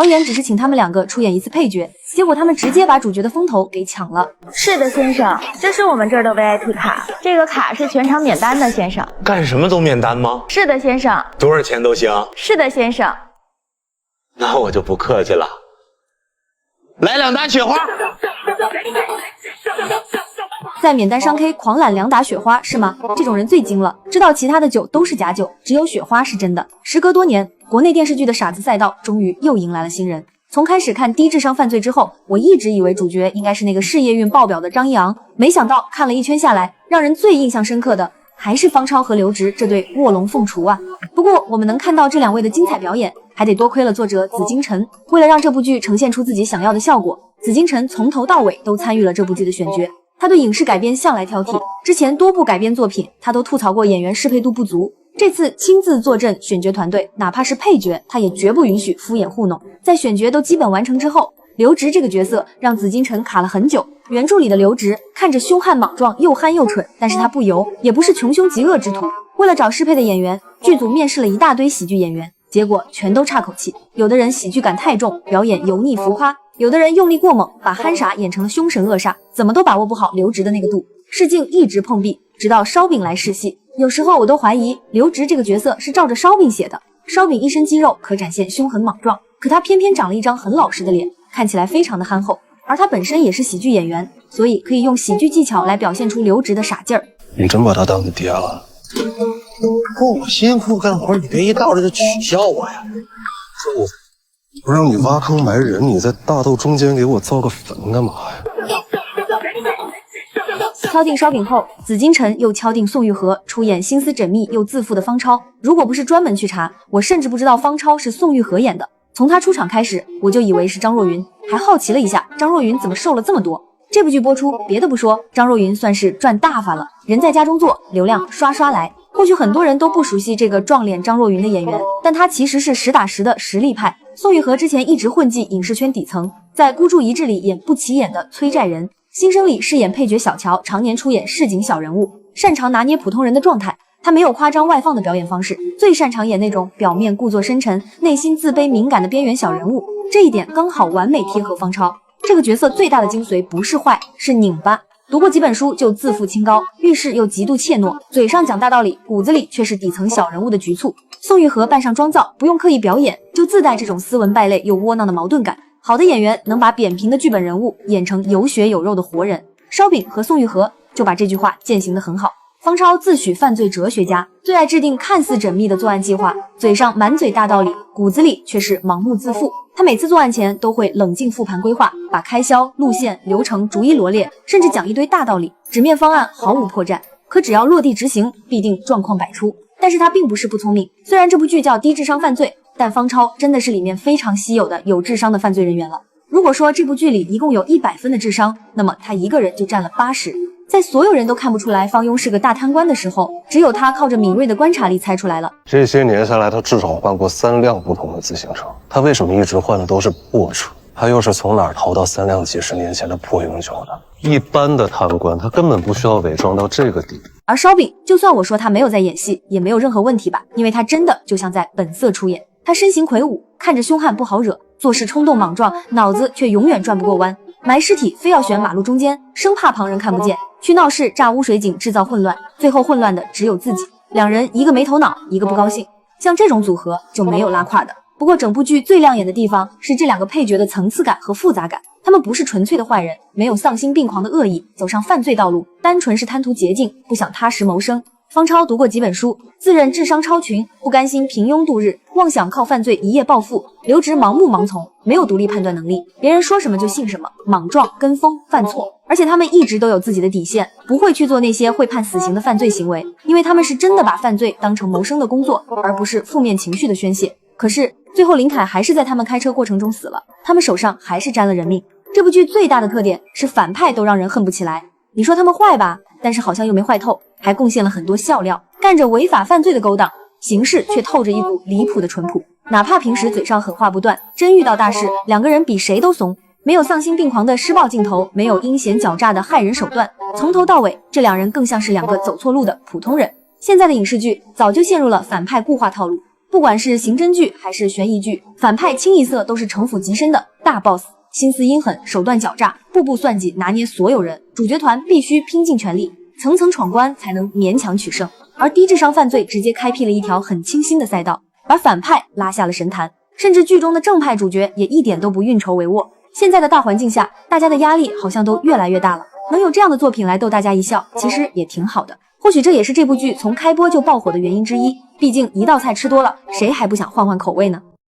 导演只是请他们两个出演一次配角，结果他们直接把主角的风头给抢了。是的，先生，这是我们这儿的 VIP 卡，这个卡是全场免单的，先生。干什么都免单吗？是的，先生。多少钱都行。是的，先生。那我就不客气了，来2打雪花。在免单商 K 狂揽2打雪花是吗？这种人最精了，知道其他的酒都是假酒，只有雪花是真的。时隔多年，国内电视剧的傻子赛道终于又迎来了新人。从开始看低智商犯罪之后，我一直以为主角应该是那个事业运爆表的张一昂，没想到看了一圈下来，让人最印象深刻的还是方超和刘植这对卧龙凤雏啊。不过我们能看到这2位的精彩表演，还得多亏了作者紫金陈。为了让这部剧呈现出自己想要的效果，紫金陈从头到尾都参与了这部剧的选角。他对影视改编向来挑剔，之前多部改编作品他都吐槽过演员适配度不足，这次亲自坐镇选角团队，哪怕是配角他也绝不允许敷衍糊弄。在选角都基本完成之后，刘植这个角色让紫金陈卡了很久。原著里的刘植看着凶悍莽撞，又憨又蠢，但是他不油，也不是穷凶极恶之徒。为了找适配的演员，剧组面试了一大堆喜剧演员，结果全都差口气。有的人喜剧感太重，表演油腻浮夸，有的人用力过猛，把憨傻演成了凶神恶煞，怎么都把握不好刘植的那个度。试镜一直碰壁，直到烧饼来试戏，有时候我都怀疑刘植这个角色是照着烧饼写的。烧饼一身肌肉，可展现凶狠莽撞，可他偏偏长了一张很老实的脸，看起来非常的憨厚。而他本身也是喜剧演员，所以可以用喜剧技巧来表现出刘植的傻劲儿。你真把他当你爹了？我辛苦干活，你别一到这就取笑我呀！我不让你挖坑埋人，你在大豆中间给我造个坟干嘛呀？敲定烧饼后，紫金陈又敲定宋玉和出演心思缜密又自负的方超。如果不是专门去查，我甚至不知道方超是宋玉和演的。从他出场开始，我就以为是张若昀，还好奇了一下张若昀怎么瘦了这么多。这部剧播出，别的不说，张若昀算是赚大发了，人在家中坐，流量刷刷来。或许很多人都不熟悉这个撞脸张若昀的演员，但他其实是实打实的实力派。宋玉和之前一直混迹影视圈底层，在《孤注一掷》里演不起眼的崔寨人，《新生》里饰演配角小乔，常年出演市井小人物，擅长拿捏普通人的状态。他没有夸张外放的表演方式，最擅长演那种表面故作深沉，内心自卑敏感的边缘小人物，这一点刚好完美贴合方超。这个角色最大的精髓不是坏，是拧巴。读过几本书就自负清高，遇事又极度怯懦，嘴上讲大道理，骨子里却是底层小人物的局促。宋玉和扮上妆造，不用刻意表演，就自带这种斯文败类又窝囊的矛盾感。好的演员能把扁平的剧本人物演成有血有肉的活人，烧饼和宋玉和就把这句话践行得很好。方超自诩犯罪哲学家，最爱制定看似缜密的作案计划，嘴上满嘴大道理，骨子里却是盲目自负。他每次作案前都会冷静复盘规划，把开销、路线、流程逐一罗列，甚至讲一堆大道理，纸面方案毫无破绽，可只要落地执行，必定状况百出。但是他并不是不聪明，虽然这部剧叫低智商犯罪，但方超真的是里面非常稀有的有智商的犯罪人员了。如果说这部剧里一共有100分的智商，那么他一个人就占了80。在所有人都看不出来方庸是个大贪官的时候，只有他靠着敏锐的观察力猜出来了。这些年下来，他至少换过3辆不同的自行车。他为什么一直换的都是破车？他又是从哪儿淘到3辆几十年前的破永久的？一般的贪官，他根本不需要伪装到这个地步。而烧饼，就算我说他没有在演戏，也没有任何问题吧，因为他真的就像在本色出演。他身形魁梧，看着凶悍不好惹，做事冲动莽撞，脑子却永远转不过弯。埋尸体非要选马路中间，生怕旁人看不见，去闹市炸污水井制造混乱，最后混乱的只有自己。两人一个没头脑，一个不高兴，像这种组合就没有拉胯的。不过整部剧最亮眼的地方是这2个配角的层次感和复杂感，他们不是纯粹的坏人，没有丧心病狂的恶意走上犯罪道路，单纯是贪图捷径，不想踏实谋生。方超读过几本书，自认智商超群，不甘心平庸度日，妄想靠犯罪一夜暴富。刘植盲目盲从，没有独立判断能力，别人说什么就信什么，莽撞跟风犯错。而且他们一直都有自己的底线，不会去做那些会判死刑的犯罪行为，因为他们是真的把犯罪当成谋生的工作，而不是负面情绪的宣泄。可是最后林凯还是在他们开车过程中死了，他们手上还是沾了人命。这部剧最大的特点是反派都让人恨不起来，你说他们坏吧，但是好像又没坏透，还贡献了很多笑料，干着违法犯罪的勾当，行事却透着一股离谱的淳朴。哪怕平时嘴上狠话不断，真遇到大事，两个人比谁都怂。没有丧心病狂的施暴镜头，没有阴险狡诈的害人手段，从头到尾，这2人更像是2个走错路的普通人。现在的影视剧早就陷入了反派固化套路，不管是刑侦剧还是悬疑剧，反派清一色都是城府极深的大 boss， 心思阴狠，手段狡诈，步步算计，拿捏所有人。主角团必须拼尽全力，层层闯关才能勉强取胜。而低智商犯罪直接开辟了一条很清新的赛道，把反派拉下了神坛，甚至剧中的正派主角也一点都不运筹帷幄。现在的大环境下，大家的压力好像都越来越大了，能有这样的作品来逗大家一笑，其实也挺好的。或许这也是这部剧从开播就爆火的原因之一，毕竟一道菜吃多了，谁还不想换换口味呢？